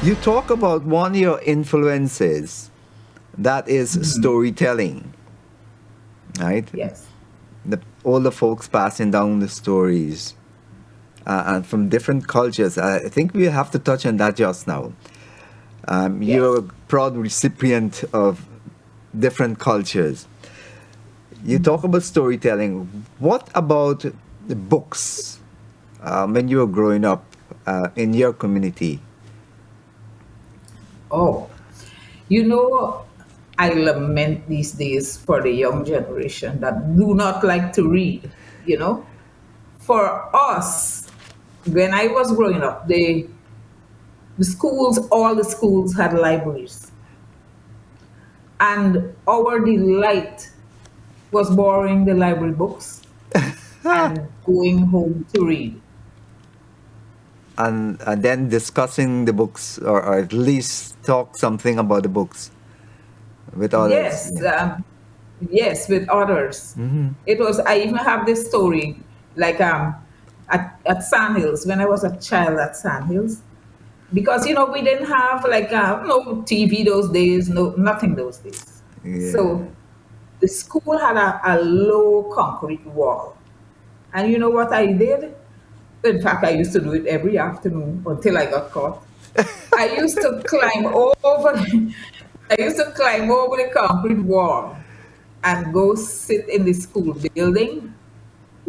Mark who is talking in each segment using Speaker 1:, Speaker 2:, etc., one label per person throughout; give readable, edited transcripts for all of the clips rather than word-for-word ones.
Speaker 1: You talk about one of your influences, that is storytelling, right?
Speaker 2: Yes.
Speaker 1: The older folks passing down the stories, and from different cultures. I think we have to touch on that just now. You're
Speaker 2: Yes.
Speaker 1: a proud recipient of different cultures. You talk about storytelling. What about the books when you were growing up in your community?
Speaker 2: Oh, you know, I lament these days for the young generation that do not like to read. You know, for us, when I was growing up, the schools, all the schools had libraries, and our delight was borrowing the library books and going home to read.
Speaker 1: And then discussing the books, or at least talk something about the books with others.
Speaker 2: Yes,
Speaker 1: Yeah.
Speaker 2: yes, with others. It was. I even have this story, like at Sandhills when I was a child at Sandhills, because we didn't have like no TV those days, no nothing those days.
Speaker 1: Yeah.
Speaker 2: So the school had a low concrete wall, and you know what I did? In fact, I used to do it every afternoon until I got caught. I used to climb over. I used to climb over the concrete wall and go sit in the school building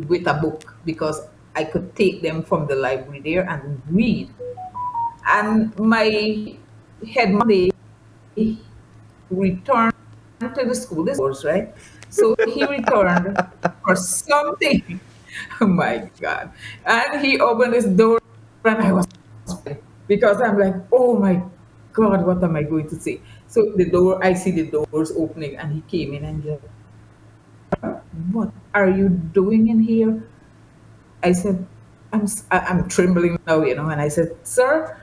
Speaker 2: with a book because I could take them from the library there and read. And my headmaster returned to the school, this was right. So he returned for something. Oh my God. And he opened his door and I was because I'm like, oh my God, what am I going to say? So I see the doors opening and he came in and he's like, what are you doing in here? I said, I'm trembling now, and I said, sir,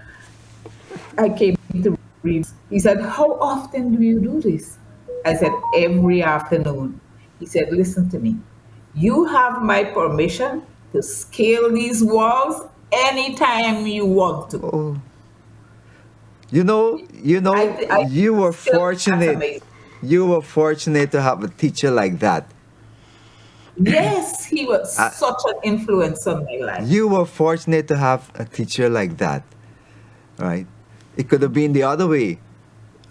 Speaker 2: I came to read. He said, how often do you do this? I said, every afternoon. He said, listen to me. You have my permission to scale these walls anytime you want to.
Speaker 1: Oh,
Speaker 2: I
Speaker 1: you were
Speaker 2: still think that's
Speaker 1: fortunate.
Speaker 2: amazing.
Speaker 1: You were fortunate to have a teacher like that.
Speaker 2: Yes, he was
Speaker 1: Uh,
Speaker 2: such an influence on my life.
Speaker 1: you were fortunate to have a teacher like that, right? It could have been the other way,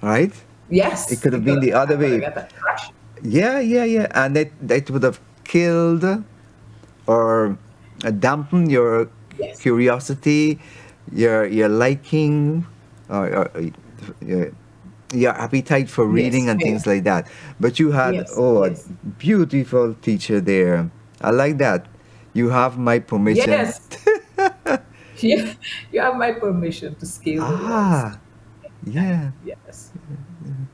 Speaker 1: right? It
Speaker 2: Yes,
Speaker 1: could have been the
Speaker 2: I
Speaker 1: other
Speaker 2: could have
Speaker 1: way.
Speaker 2: got a crush.
Speaker 1: Yeah, yeah, yeah. And that would have killed or dampened your
Speaker 2: Yes,
Speaker 1: curiosity, your liking, or your, your appetite for reading
Speaker 2: yes,
Speaker 1: and things like that. But you had,
Speaker 2: yes,
Speaker 1: oh, a
Speaker 2: yes,
Speaker 1: beautiful teacher there. I like that. You have my permission.
Speaker 2: yes. Yeah, you have my permission to scale the walls.
Speaker 1: Ah, yeah.
Speaker 2: Yes. He's an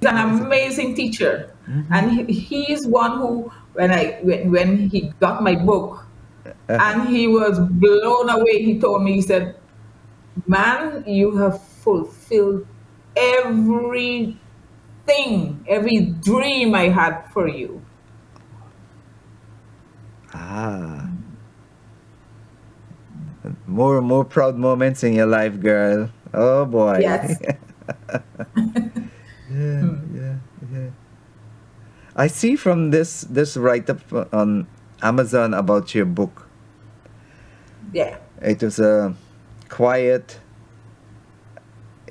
Speaker 1: That's a,
Speaker 2: amazing teacher. And he's one who, when he got my book, and he was blown away. He told me, he said, man, you have fulfilled everything, every dream I had for you.
Speaker 1: ah, more proud moments in your life, girl. Oh boy.
Speaker 2: Yes.
Speaker 1: Yeah, yeah, yeah. I see from this write up on Amazon about your book.
Speaker 2: Yeah.
Speaker 1: It was a quiet,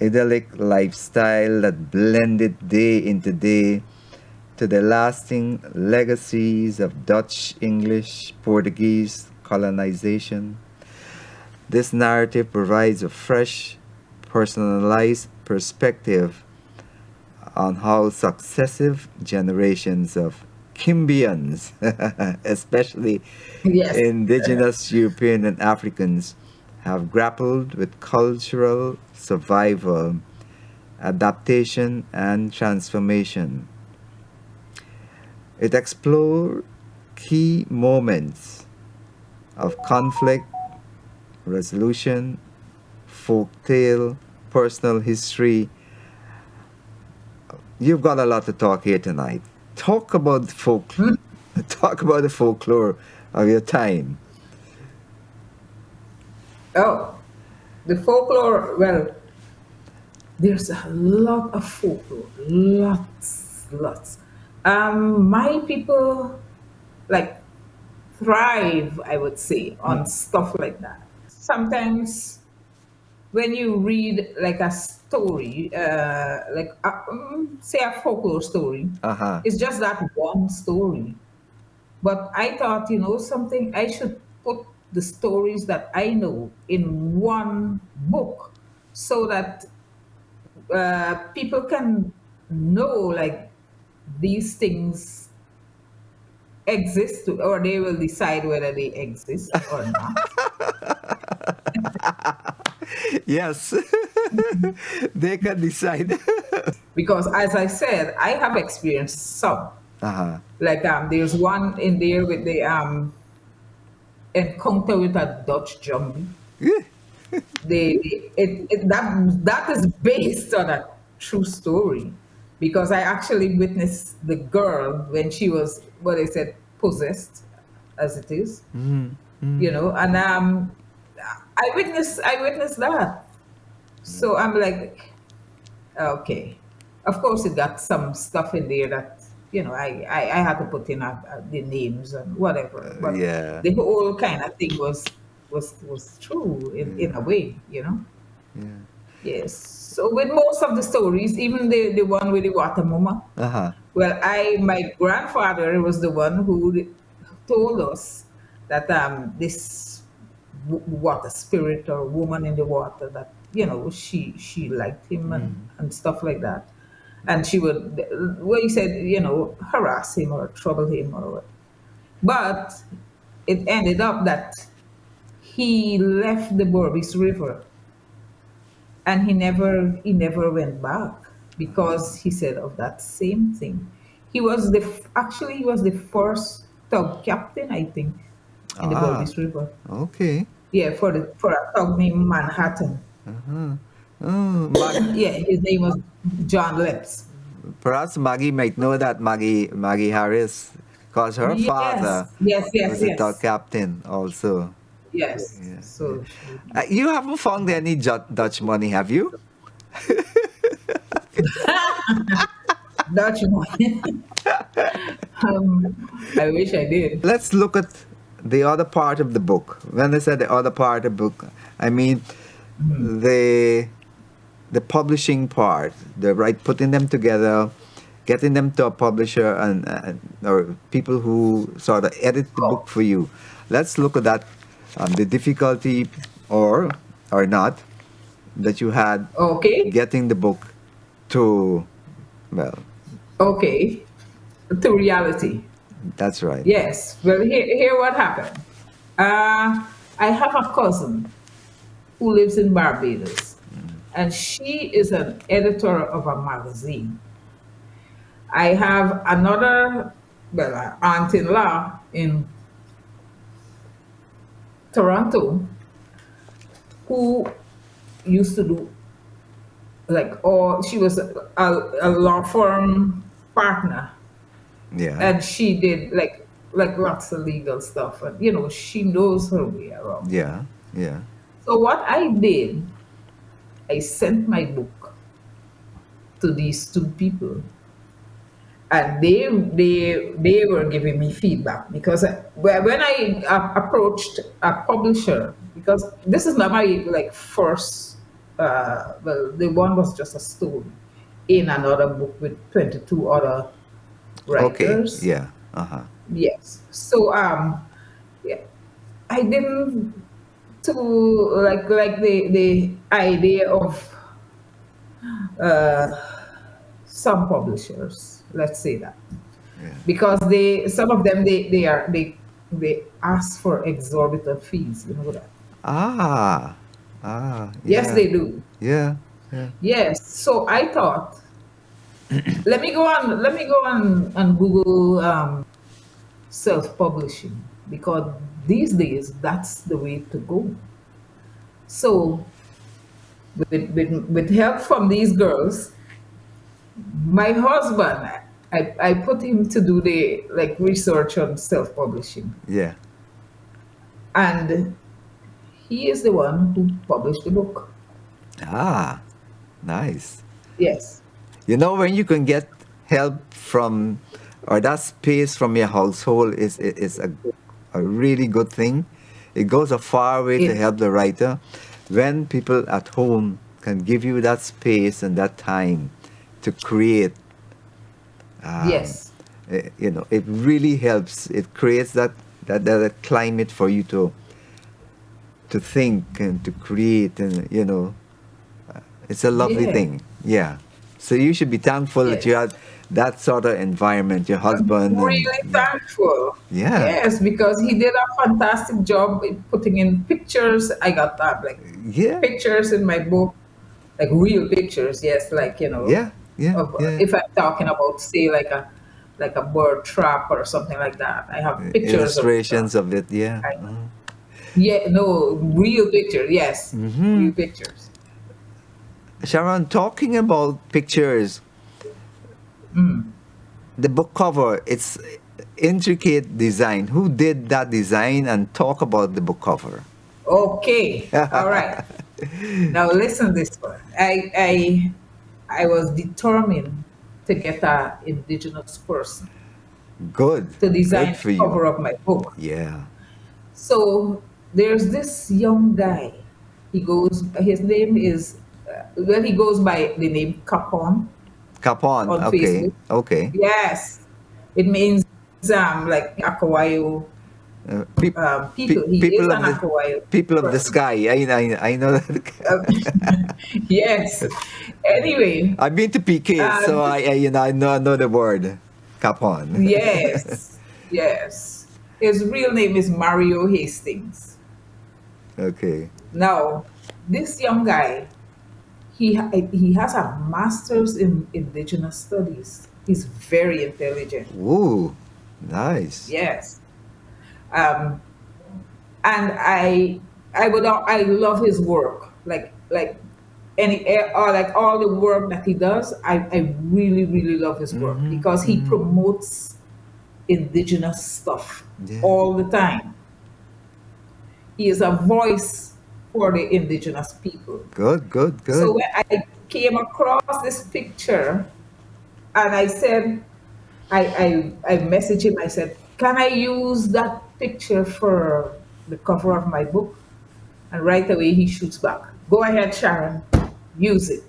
Speaker 1: idyllic lifestyle that blended day into day to the lasting legacies of Dutch, English, Portuguese colonization. This narrative provides a fresh, personalized perspective on how successive generations of Kimbians, especially
Speaker 2: Yes.
Speaker 1: indigenous European and Africans, have grappled with cultural survival, adaptation, and transformation. It explored key moments of conflict, resolution, folktale, personal history. You've got a lot to talk here tonight. Talk about folk. Talk about the folklore of your time.
Speaker 2: Oh, the folklore, well, there's a lot of folklore, lots. My people like thrive, I would say, on stuff like that. Sometimes when you read like a story, say a folklore story,
Speaker 1: Uh-huh.
Speaker 2: it's just that one story. But I thought, something, I should put the stories that I know in one book so that people can know like these things exist, or they will decide whether they exist or not.
Speaker 1: Yes. They can decide.
Speaker 2: Because as I said, I have experienced some.
Speaker 1: Uh-huh.
Speaker 2: Like there's one in there with the encounter with a Dutch zombie. That is based on a true story, because I actually witnessed the girl when she was what they said possessed, as it is, and I witnessed that. So I'm like, okay, of course it got some stuff in there that I had to put in the names and whatever, but
Speaker 1: Yeah.
Speaker 2: the whole kind of thing was true in a way,
Speaker 1: Yeah.
Speaker 2: Yes. So with most of the stories, even the one with the water mama,
Speaker 1: Uh-huh.
Speaker 2: well, my grandfather was the one who told us that this water spirit or woman in the water, that she liked him and stuff like that, and she would, well, he said, harass him or trouble him or what. But it ended up that he left the Borbis River, and he never went back, because he said of that same thing. He was the first tug captain, I think, in the
Speaker 1: Ah,
Speaker 2: Borbis River.
Speaker 1: okay.
Speaker 2: Yeah, for a tug named Manhattan.
Speaker 1: Oh,
Speaker 2: Yeah, his name was John Lips.
Speaker 1: perhaps Maggie might know that Maggie Harris, because her
Speaker 2: Yes,
Speaker 1: father
Speaker 2: yes, yes,
Speaker 1: was a tug
Speaker 2: yes,
Speaker 1: captain also.
Speaker 2: yes.
Speaker 1: Yeah, yeah.
Speaker 2: So
Speaker 1: You haven't found any Dutch money, have you?
Speaker 2: Dutch one. I wish I did.
Speaker 1: Let's look at the other part of the book. When I said the other part of the book, I mean the the publishing part, the right putting them together, getting them to a publisher and or people who sort of edit the book
Speaker 2: Oh,
Speaker 1: for you. Let's look at that, the difficulty or not that you had
Speaker 2: okay,
Speaker 1: getting the book to, well,
Speaker 2: okay. To reality.
Speaker 1: that's right.
Speaker 2: Yes. Well, here what happened. I have a cousin who lives in Barbados, and she is an editor of a magazine. I have another, well, aunt-in-law in Toronto who used to do like, or she was a law firm partner,
Speaker 1: Yeah,
Speaker 2: and she did like lots of legal stuff, and she knows her way around.
Speaker 1: yeah, yeah.
Speaker 2: So what I did, I sent my book to these two people, and they were giving me feedback, because when I approached a publisher, because this is not my like first, well, the one was just a story in another book with 22 other
Speaker 1: Okay,
Speaker 2: writers.
Speaker 1: yeah, uh huh.
Speaker 2: Yes. So yeah, I didn't to like the idea of uh, some publishers, let's say that,
Speaker 1: Yeah.
Speaker 2: because some of them they ask for exorbitant fees, that.
Speaker 1: Ah, ah,
Speaker 2: Yes,
Speaker 1: yeah,
Speaker 2: they do.
Speaker 1: yeah, yeah,
Speaker 2: Yes. So I thought, let me go on and Google self-publishing, because these days that's the way to go. So with help from these girls, my husband, I put him to do the like research on self-publishing,
Speaker 1: yeah.
Speaker 2: and he is the one who published the book.
Speaker 1: Ah, Nice.
Speaker 2: Yes.
Speaker 1: You know, when you can get help from, or that space from your household is a really good thing. It goes a far way to
Speaker 2: It
Speaker 1: help the writer. When people at home can give you that space and that time to create, um,
Speaker 2: yes.
Speaker 1: you know, it really helps. It creates that climate for you to think and to create, and you know, it's a lovely
Speaker 2: Yeah.
Speaker 1: thing. Yeah. So you should be thankful that you
Speaker 2: Yes.
Speaker 1: had that sort of environment, your husband, and
Speaker 2: Really thankful.
Speaker 1: yeah,
Speaker 2: Yes, because he did a fantastic job in putting in pictures. I got that, like
Speaker 1: yeah,
Speaker 2: pictures in my book, like real pictures. Yes, like
Speaker 1: yeah, yeah,
Speaker 2: of
Speaker 1: yeah.
Speaker 2: if I'm talking about say like a bird trap or something like that. I have pictures of
Speaker 1: Illustrations of it. Yeah.
Speaker 2: I, yeah, no, real pictures. Yes,
Speaker 1: Mm-hmm.
Speaker 2: real pictures.
Speaker 1: Sharon, talking about pictures, the book cover, it's intricate design. Who did that design? And talk about the book cover.
Speaker 2: Okay, all right. Now listen this one. I was determined to get a indigenous person
Speaker 1: Good,
Speaker 2: to
Speaker 1: good
Speaker 2: design
Speaker 1: for
Speaker 2: the
Speaker 1: you.
Speaker 2: cover of my book.
Speaker 1: Yeah.
Speaker 2: So there's this young guy. His name is, well, he goes by the name Capon
Speaker 1: Capon.
Speaker 2: on
Speaker 1: Okay,
Speaker 2: Facebook.
Speaker 1: okay.
Speaker 2: Yes, it means like Akawayo
Speaker 1: Uh, peop,
Speaker 2: people. He is
Speaker 1: people
Speaker 2: an
Speaker 1: of the
Speaker 2: Akawayo
Speaker 1: people of the
Speaker 2: person.
Speaker 1: sky. I know that.
Speaker 2: Uh, yes. Anyway,
Speaker 1: I've been to PK, so
Speaker 2: this
Speaker 1: I know the word capon.
Speaker 2: yes, yes. His real name is Mario Hastings.
Speaker 1: Okay.
Speaker 2: Now, this young guy, he has a master's in indigenous studies. He's very intelligent.
Speaker 1: Ooh, nice.
Speaker 2: Yes, um, and I love his work. Or like all the work that he does. I really really love his work
Speaker 1: Mm-hmm.
Speaker 2: because he
Speaker 1: Mm-hmm.
Speaker 2: promotes indigenous stuff
Speaker 1: Yeah.
Speaker 2: all the time. He is a voice for the indigenous people.
Speaker 1: Good. Good.
Speaker 2: So
Speaker 1: Good.
Speaker 2: when I came across this picture and I said, I messaged him, I said, can I use that picture for the cover of my book? And right away he shoots back, go ahead, Sharon, use it.